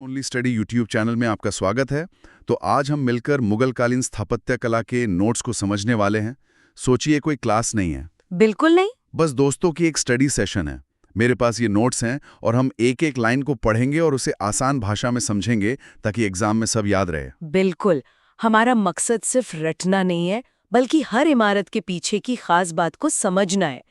Only study YouTube channel में आपका स्वागत है। तो आज हम मिलकर मुगलकालीन स्थापत्य कला के नोट्स को समझने वाले हैं। सोचिए कोई क्लास नहीं है, बिल्कुल नहीं। बस दोस्तों की एक स्टडी सेशन है। मेरे पास ये नोट्स हैं और हम एक एक लाइन को पढ़ेंगे और उसे आसान भाषा में समझेंगे ताकि एग्जाम में सब याद रहे। बिल्कुल, हमारा मकसद सिर्फ रटना नहीं है, बल्कि हर इमारत के पीछे की खास बात को समझना है।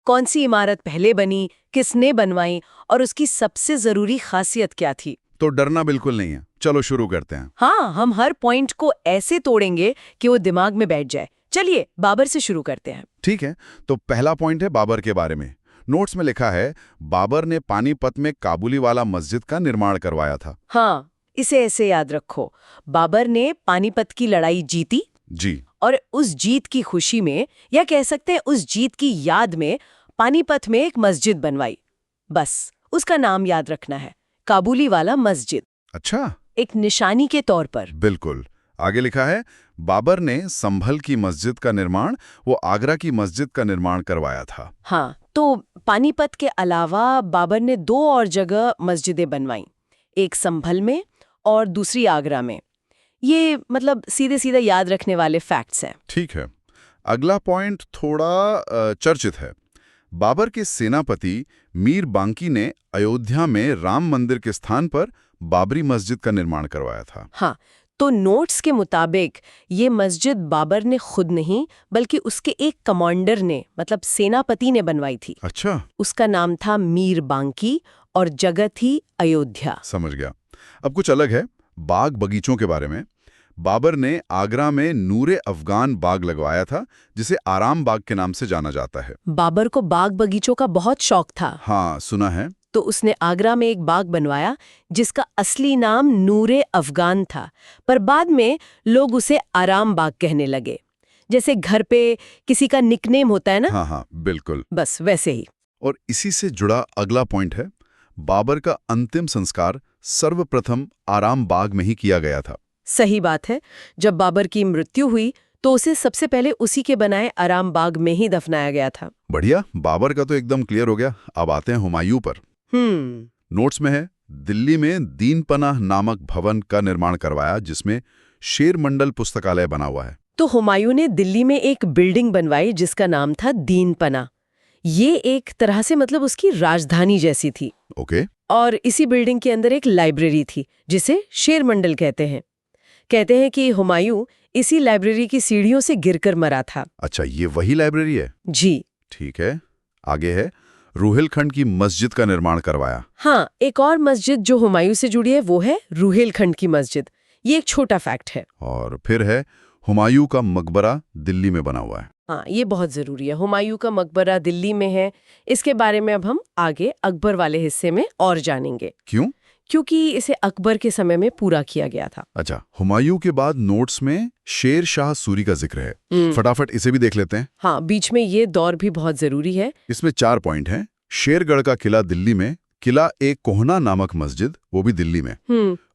कौन सी इमारत पहले बनी, किसने बनवाई और उसकी सबसे जरूरी खासियत क्या थी। तो डरना बिल्कुल नहीं है, चलो शुरू करते हैं। हाँ, हम हर पॉइंट को ऐसे तोड़ेंगे कि वो दिमाग में बैठ जाए। चलिए बाबर से शुरू करते हैं। ठीक है, तो पहला पॉइंट है बाबर के बारे में। नोट्स में लिखा है बाबर ने पानीपत में काबुली वाला मस्जिद का निर्माण करवाया था। हाँ, इसे ऐसे याद रखो। बाबर ने पानीपत की लड़ाई जीती जी। और उस जीत की खुशी में, या कह सकते हैं उस जीत की याद में, पानीपत में एक मस्जिद बनवाई। बस उसका नाम याद रखना है, काबुली वाला मस्जिद, अच्छा, एक निशानी के तौर पर। बिल्कुल। आगे लिखा है बाबर ने संभल की मस्जिद का निर्माण, वो आगरा की मस्जिद का निर्माण करवाया था। हाँ, तो पानीपत के अलावा बाबर ने 2 और जगह मस्जिदें बनवाई, एक संभल में और दूसरी आगरा में। ये मतलब सीधे सीधे याद रखने वाले फैक्ट्स हैं। ठीक है, अगला पॉइंट थोड़ा चर्चित है। बाबर के सेनापति मीर बांकी ने अयोध्या में राम मंदिर के स्थान पर बाबरी मस्जिद का निर्माण करवाया था। हाँ, तो नोट्स के मुताबिक ये मस्जिद बाबर ने खुद नहीं, बल्कि उसके एक कमांडर ने, मतलब सेनापति ने बनवाई थी। अच्छा, उसका नाम था मीर बांकी और जगह थी अयोध्या। समझ गया। अब कुछ अलग है, बाग बगीचों के बारे में। बाबर ने आगरा में नूरे अफगान बाग लगवाया था, जिसे आराम बाग के नाम से जाना जाता है। बाबर को बाग बगीचों का बहुत शौक था। हाँ, सुना है। तो उसने आगरा में एक बाग बनवाया जिसका असली नाम नूरे अफगान था, पर बाद में लोग उसे आराम बाग कहने लगे, जैसे घर पे किसी का निकनेम होता है ना। हाँ हाँ, बिल्कुल। बस वैसे ही। और इसी से जुड़ा अगला पॉइंट है, बाबर का अंतिम संस्कार सर्वप्रथम आराम बाग में ही किया गया था। सही बात है। जब बाबर की मृत्यु हुई तो उसे सबसे पहले उसी के बनाए आराम बाग में ही दफनाया गया था। बढ़िया, बाबर का तो एकदम क्लियर हो गया। अब आते हैं हुमायूं पर। नोट्स में है दिल्ली में दीन पनाह नामक भवन का निर्माण करवाया, जिसमें शेर मंडल पुस्तकालय बना हुआ है। तो हुमायूं ने दिल्ली में एक बिल्डिंग बनवाई जिसका नाम था दीन पना। ये एक तरह से मतलब उसकी राजधानी जैसी थी। ओके। और इसी बिल्डिंग के अंदर एक लाइब्रेरी थी जिसे शेर मंडल कहते हैं। कहते हैं कि हुमायूं इसी लाइब्रेरी की सीढ़ियों से गिरकर मरा था। अच्छा, ये वही लाइब्रेरी है? जी। ठीक है, आगे है रूहेलखंड की मस्जिद का निर्माण करवाया। हाँ, एक और मस्जिद जो हुमायूं से जुड़ी है वो है रूहेलखंड की मस्जिद। ये एक छोटा फैक्ट है। और फिर है हुमायूं का मकबरा दिल्ली में बना हुआ है। हाँ, ये बहुत जरूरी है। हुमायूं का मकबरा दिल्ली में है। इसके बारे में अब हम आगे अकबर वाले हिस्से में और जानेंगे। क्यों? क्योंकि इसे अकबर के समय में पूरा किया गया था। अच्छा, हुमायूं के बाद नोट्स में शेर शाह सूरी का जिक्र है। फटाफट इसे भी देख लेते हैं। हाँ, बीच में ये दौर भी बहुत जरूरी है। इसमें 4 पॉइंट हैं। शेरगढ़ का किला दिल्ली में, किला एक कोहना नामक मस्जिद वो भी दिल्ली में,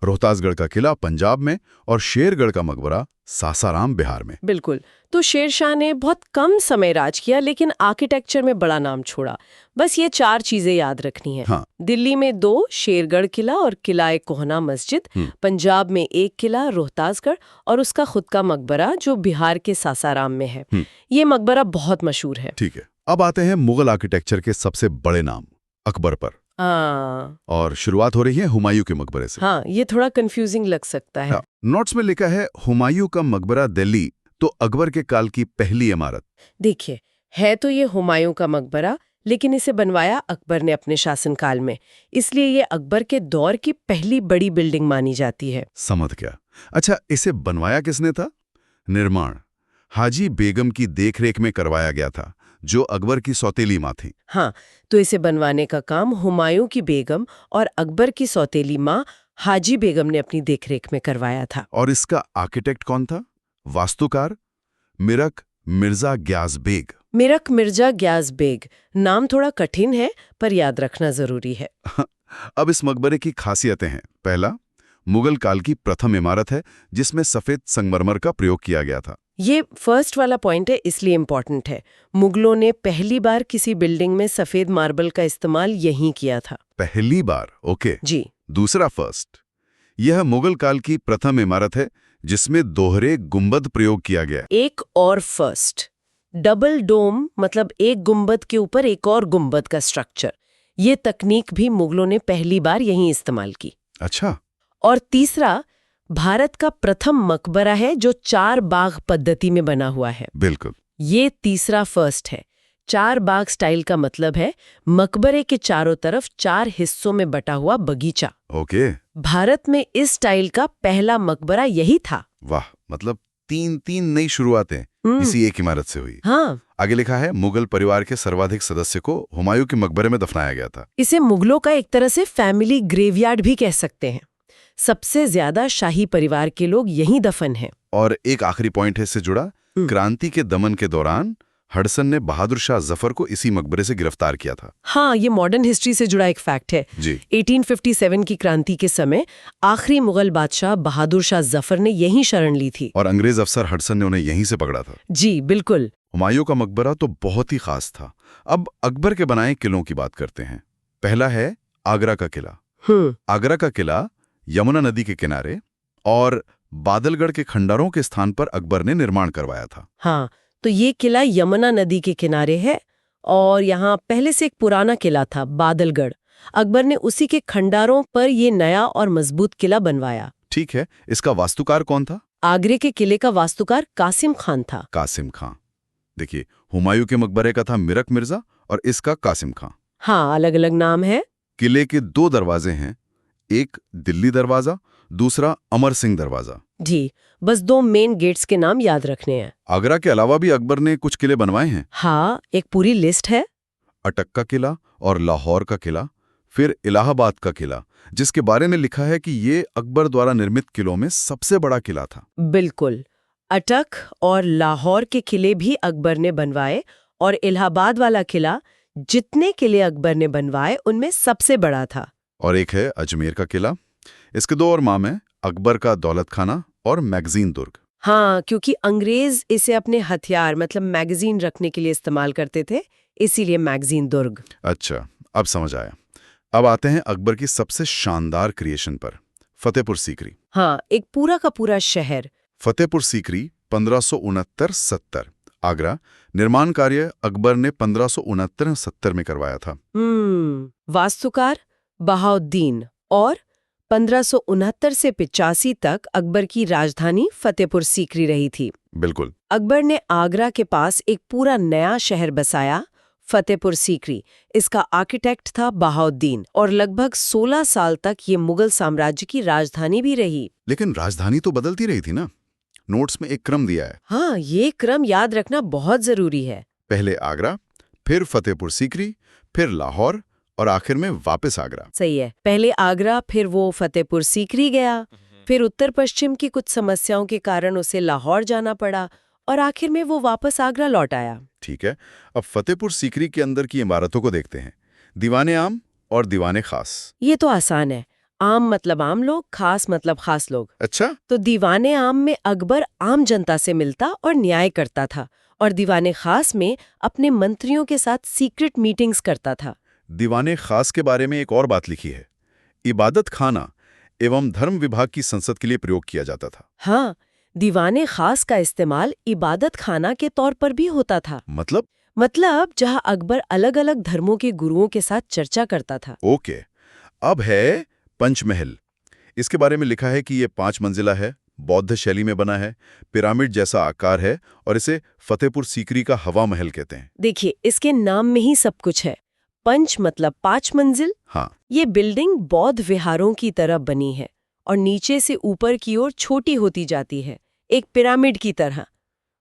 रोहतासगढ़ का किला पंजाब में और शेरगढ़ का मकबरा सासाराम बिहार में। बिल्कुल। तो शेर शाह ने बहुत कम समय राज किया, लेकिन आर्किटेक्चर में बड़ा नाम छोड़ा। बस ये 4 चीजें याद रखनी है। हाँ। दिल्ली में 2 शेरगढ़ किला और किला एक कोहना मस्जिद, पंजाब में 1 किला रोहतासगढ़ और उसका खुद का मकबरा जो बिहार के सासाराम में है। ये मकबरा बहुत मशहूर है। ठीक है, अब आते हैं मुगल आर्किटेक्चर के सबसे बड़े नाम अकबर पर। और शुरुआत हो रही है हुमायूं के मकबरे से। हाँ, ये थोड़ा कंफ्यूजिंग लग सकता है। नोट्स में लिखा है हुमायूं का मकबरा दिल्ली, तो अकबर के काल की पहली इमारत। देखिए, है तो ये हुमायूं का मकबरा, लेकिन इसे बनवाया अकबर ने अपने शासनकाल में, इसलिए ये अकबर के दौर की पहली बड़ी बिल्डिंग मानी जाती है। समझ गया। अच्छा, इसे बनवाया किसने था? निर्माण हाजी बेगम की देखरेख में करवाया गया था, जो अकबर की सौतेली माँ थी। हाँ, तो इसे बनवाने का काम हुमायूं की बेगम और अकबर की सौतेली माँ हाजी बेगम ने अपनी देखरेख में करवाया था। और इसका आर्किटेक्ट कौन था? वास्तुकार मिरक मिर्जा ग्याज बेग। मिरक मिर्जा ग्याज बेग। नाम थोड़ा कठिन है, पर याद रखना जरूरी है। अब इस मकबरे की खासियतें हैं। पहला, मुगल काल की प्रथम इमारत है जिसमें सफेद संगमरमर का प्रयोग किया गया था। ये फर्स्ट वाला पॉइंट है, इसलिए इम्पोर्टेंट है। मुगलों ने पहली बार किसी बिल्डिंग में सफेद मार्बल का इस्तेमाल यहीं किया था। पहली बार? ओके जी। दूसरा, फर्स्ट यह मुगल काल की प्रथम इमारत है जिसमें दोहरे गुंबद प्रयोग किया गया है। एक और फर्स्ट, डबल डोम, मतलब एक गुंबद के ऊपर एक और गुंबद का स्ट्रक्चर। ये तकनीक भी मुगलों ने पहली बार यहीं इस्तेमाल की। अच्छा। और तीसरा, भारत का प्रथम मकबरा है जो 4 बाग पद्धति में बना हुआ है। बिल्कुल। ये तीसरा फर्स्ट है। 4 बाग स्टाइल का मतलब है मकबरे के चारों तरफ 4 हिस्सों में बटा हुआ बगीचा। ओके। भारत में इस स्टाइल का पहला मकबरा यही था। वाह, मतलब 3 नई शुरुआतें इसी एक इमारत से हुई। हाँ। आगे लिखा है, मुगल परिवार के सर्वाधिक सदस्य को हुमायूं के मकबरे में दफनाया गया था। इसे मुगलों का एक तरह से फैमिली ग्रेवयार्ड भी कह सकते हैं। सबसे ज्यादा शाही परिवार के लोग यहीं दफन हैं। और एक आखिरी पॉइंट है इससे जुड़ा, क्रांति के दमन के दौरान हडसन ने बहादुर शाह जफर को इसी मकबरे से गिरफ्तार किया था। हाँ, ये मॉडर्न हिस्ट्री से जुड़ा एक फैक्ट है जी। 1857 की क्रांति के समय आखिरी मुगल बादशाह बहादुर शाह जफर ने यहीं शरण ली थी। और अंग्रेज अफसर हडसन ने उन्हें यहीं से पकड़ा था। जी बिल्कुल। हुमायूं का मकबरा तो बहुत ही खास था। अब अकबर के बनाए किलों की बात करते हैं। पहला है आगरा का किला। आगरा का किला यमुना नदी के किनारे और बादलगढ़ के खंडारों के स्थान पर अकबर ने निर्माण करवाया था। हाँ, तो ये किला यमुना नदी के किनारे है और यहाँ पहले से एक पुराना किला था बादलगढ़। अकबर ने उसी के खंडारों पर ये नया और मजबूत किला बनवाया। ठीक है, इसका वास्तुकार कौन था? आगरे के किले का वास्तुकार कासिम खान था। कासिम खां। देखिए, हुमायूं के मकबरे का था मिरक मिर्जा और इसका कासिम खां। हाँ, अलग अलग नाम है। किले के 2 दरवाजे हैं, एक दिल्ली दरवाजा, दूसरा अमर सिंह दरवाजा। जी, बस 2 मेन गेट्स के नाम याद रखने हैं। आगरा के अलावा भी अकबर ने कुछ किले बनवाए हैं। हाँ, एक पूरी लिस्ट है। अटक का किला और लाहौर का किला, फिर इलाहाबाद का किला, जिसके बारे में लिखा है कि ये अकबर द्वारा निर्मित किलों में सबसे बड़ा किला था। बिल्कुल। अटक और लाहौर के किले भी अकबर ने बनवाए और इलाहाबाद वाला किला जितने किले अकबर ने बनवाए उनमें सबसे बड़ा था। और एक है अजमेर का किला। इसके 2 और नाम हैं, अकबर का दौलत खाना और मैगजीन दुर्ग। हाँ, क्योंकि अंग्रेज इसे अपने हथियार मतलब मैगजीन रखने के लिए इस्तेमाल करते थे, इसीलिए मैगजीन दुर्ग। अच्छा, अब समझ आया। अब आते हैं अकबर की सबसे शानदार क्रिएशन पर, फतेहपुर सीकरी। हाँ, एक पूरा का पूरा शहर। फतेहपुर सीकरी 1569-70 आगरा। निर्माण कार्य अकबर ने 1569-70 में करवाया था। वास्तुकार बहाउद्दीन। और 1569 से 85 तक अकबर की राजधानी फतेहपुर सीकरी रही थी। बिल्कुल। अकबर ने आगरा के पास एक पूरा नया शहर बसाया, फतेहपुर सीकरी। इसका आर्किटेक्ट था बहाउद्दीन और लगभग 16 साल तक ये मुगल साम्राज्य की राजधानी भी रही। लेकिन राजधानी तो बदलती रही थी ना। नोट्स में एक क्रम दिया है। हाँ, ये क्रम याद रखना बहुत जरूरी है। पहले आगरा, फिर फतेहपुर सीकरी, फिर लाहौर और आखिर में वापस आगरा। सही है, पहले आगरा, फिर वो फतेहपुर सीकरी गया, फिर उत्तर पश्चिम की कुछ समस्याओं के कारण उसे लाहौर जाना पड़ा और आखिर में वो वापस आगरा लौट आया। ठीक है, अब फतेहपुर सीकरी के अंदर की इमारतों को देखते हैं। दीवाने आम और दीवाने खास। ये तो आसान है। आम मतलब आम लोग, खास मतलब खास लोग। अच्छा। तो दीवाने आम में अकबर आम जनता से मिलता और न्याय करता था और दीवाने खास में अपने मंत्रियों के साथ सीक्रेट मीटिंग्स करता था। दीवाने खास के बारे में एक और बात लिखी है, इबादत खाना एवं धर्म विभाग की संसद के लिए प्रयोग किया जाता था। हाँ, दीवाने खास का इस्तेमाल इबादत खाना के तौर पर भी होता था। मतलब जहाँ अकबर अलग अलग धर्मों के गुरुओं के साथ चर्चा करता था। ओके, अब है पंचमहल। इसके बारे में लिखा है कि ये 5 मंजिला है, बौद्ध शैली में बना है, पिरामिड जैसा आकार है और इसे फतेहपुर सीकरी का हवा महल कहते हैं। देखिए, इसके नाम में ही सब कुछ है। पंच मतलब 5 मंजिल। हाँ। ये बिल्डिंग बौद्ध विहारों की तरह बनी है और नीचे से ऊपर की ओर छोटी होती जाती है, एक पिरामिड की तरह।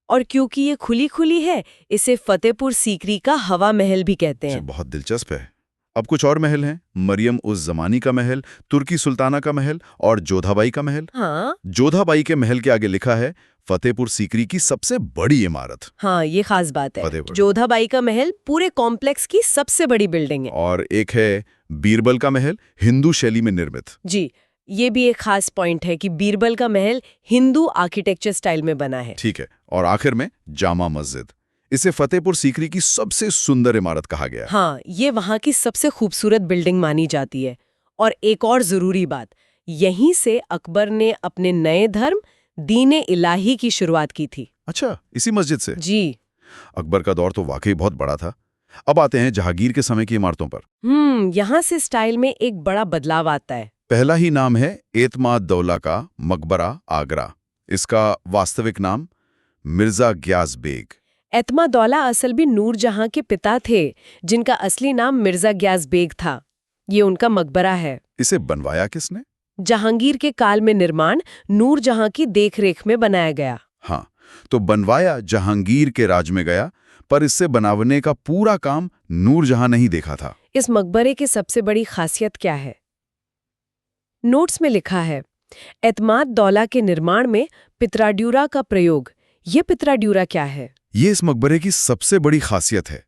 और क्योंकि ये खुली खुली है, इसे फतेहपुर सीकरी का हवा महल भी कहते हैं। बहुत दिलचस्प है। अब कुछ और महल हैं, मरियम उस जमानी का महल, तुर्की सुल्ताना का महल और जोधाबाई का महल। हाँ। जोधाबाई के महल के आगे लिखा है फतेहपुर सीकरी की सबसे बड़ी इमारत। हाँ, ये खास बात है। जोधाबाई का महल पूरे कॉम्प्लेक्स की सबसे बड़ी बिल्डिंग है। और एक है बीरबल का महल, हिंदू शैली में निर्मित। जी, ये भी एक खास पॉइंट है कि बीरबल का महल हिंदू आर्किटेक्चर स्टाइल में बना है। ठीक है, और आखिर में जामा मस्जिद। इसे फतेहपुर सीकरी की सबसे सुंदर इमारत कहा गया है। हाँ, ये वहाँ की सबसे खूबसूरत बिल्डिंग मानी जाती है। और एक और जरूरी बात, यहीं से अकबर ने अपने नए धर्म दीन-ए इलाही की शुरुआत की थी। अच्छा, इसी मस्जिद से? जी। अकबर का दौर तो वाकई बहुत बड़ा था। अब आते हैं जहांगीर के समय की इमारतों पर। यहाँ से स्टाइल में एक बड़ा बदलाव आता है। पहला ही नाम है एतमाद दौला का मकबरा, आगरा। इसका वास्तविक नाम मिर्जा ग्यास बेग। एतमादौला असल में नूरजहां के पिता थे, जिनका असली नाम मिर्जा ग्यास बेग था। ये उनका मकबरा है। इसे बनवाया किसने? जहांगीर के काल में निर्माण नूरजहां की देखरेख में बनाया गया। हाँ, तो बनवाया जहांगीर के राज में गया, पर इससे बनावने का पूरा काम नूरजहां ने ही देखा था। इस मकबरे की सबसे बड़ी खासियत क्या है? नोट्स में लिखा है, एतमाद दौला के निर्माण में पित्राड्यूरा का प्रयोग। ये पित्राड्यूरा क्या है? ये इस मकबरे की सबसे बड़ी खासियत है।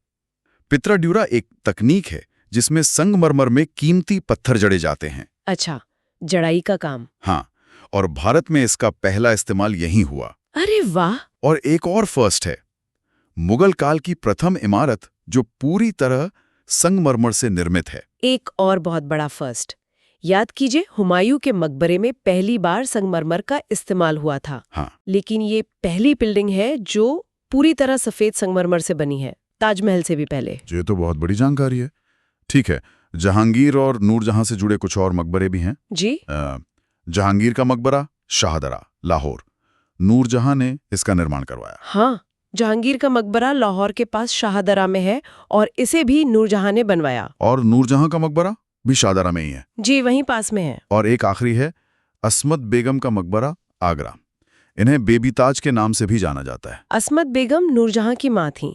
पित्राड्यूरा एक तकनीक है जिसमें संगमरमर में कीमती पत्थर जड़े जाते हैं। अच्छा, जड़ाई का काम। हाँ, और भारत में इसका पहला इस्तेमाल यहीं हुआ। अरे वाह! और एक और फर्स्ट है, मुगल काल की प्रथम इमारत जो पूरी तरह संगमरमर से निर्मित है। एक और बहुत बड़ा फर्स्ट। याद कीजिए, हुमायूं के मकबरे में पहली बार संगमरमर का इस्तेमाल हुआ था। हाँ, लेकिन ये पहली बिल्डिंग है जो पूरी तरह सफेद संगमरमर से बनी है, ताजमहल से भी पहले। ये तो बहुत बड़ी जानकारी है। ठीक है, जहांगीर और नूरजहां से जुड़े कुछ और मकबरे भी हैं। जी। जहांगीर का मकबरा शाहदरा, लाहौर। नूरजहां ने इसका निर्माण करवाया। हाँ, जहांगीर का मकबरा लाहौर के पास शाहदरा में है और इसे भी नूरजहां ने बनवाया। और नूरजहां का मकबरा भी शाहदरा में ही है। जी, वहीं पास में है। और एक आखिरी है असमत बेगम का मकबरा, आगरा। इन्हें बेबी ताज के नाम से भी जाना जाता है। असमत बेगम नूरजहां की मां थीं।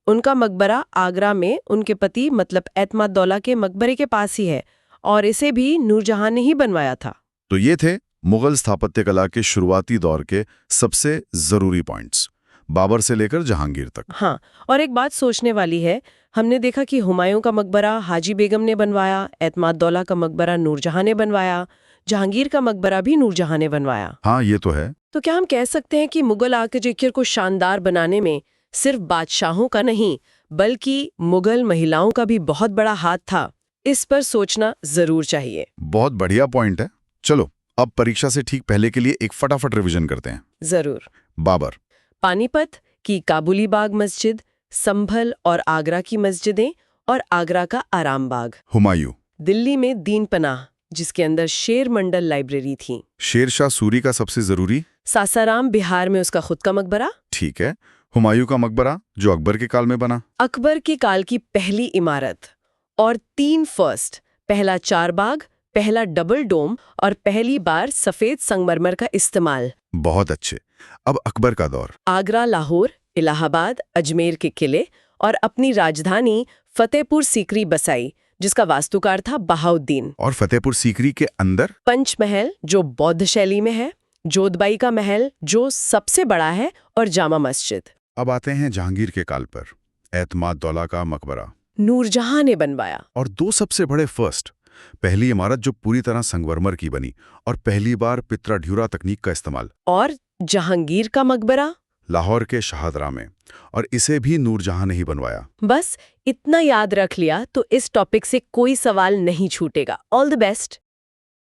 उनका मकबरा आगरा में उनके पति मतलब एतमाद दौला के मकबरे के पास ही है और इसे भी नूरजहां ने ही बनवाया था। तो ये थे मुगल स्थापत्य कला के शुरुआती दौर के सबसे जरूरी पॉइंट्स, बाबर से लेकर जहांगीर तक। हाँ, और एक बात सोचने वाली है, हमने देखा कि हुमायूं का मकबरा हाजी बेगम ने बनवाया, एतमाद दौला का मकबरा नूरजहां ने बनवाया, जहांगीर का मकबरा भी नूरजहां ने बनवाया। हाँ, ये तो है। तो क्या हम कह सकते हैं कि मुगल आर्किटेक्चर को शानदार बनाने में सिर्फ बादशाहों का नहीं, बल्कि मुगल महिलाओं का भी बहुत बड़ा हाथ था? इस पर सोचना जरूर चाहिए। बहुत बढ़िया पॉइंट है। चलो, अब परीक्षा से ठीक पहले के लिए एक फटाफट रिवीजन करते हैं। जरूर। बाबर। पानीपत की काबुली बाग मस्जिद, संभल और आगरा की मस्जिदें और आगरा का आराम बाग। हुमायूं। दिल्ली में दीन पनाह, जिसके अंदर शेर मंडल लाइब्रेरी थी। शेरशाह सूरी का सबसे जरूरी। सासाराम बिहार में उसका खुद का मकबरा। ठीक है। हुमायूं का मकबरा जो अकबर के काल में बना। अकबर के काल की पहली इमारत और 3 फर्स्ट, पहला चारबाग, पहला डबल डोम और पहली बार सफेद संगमरमर का इस्तेमाल। बहुत अच्छे। अब अकबर का दौर। आगरा, लाहौर, इलाहाबाद, अजमेर के किले और अपनी राजधानी फतेहपुर सीकरी बसाई, जिसका वास्तुकार था बहाउद्दीन। और फतेहपुर सीकरी के अंदर पंचमहल जो बौद्ध शैली में है, जोधबाई का महल जो सबसे बड़ा है और जामा मस्जिद। अब आते हैं जहांगीर के काल पर। एतमाद दौला का मकबरा नूरजहां ने बनवाया। और 2 सबसे बड़े फर्स्ट। पहली इमारत जो पूरी तरह संगमरमर की बनी और पहली बार पित्राड्यूरा तकनीक का इस्तेमाल। और जहांगीर का मकबरा लाहौर के शाहदरा में, और इसे भी नूरजहां ने ही बनवाया। बस इतना याद रख लिया तो इस टॉपिक से कोई सवाल नहीं छूटेगा। All the best.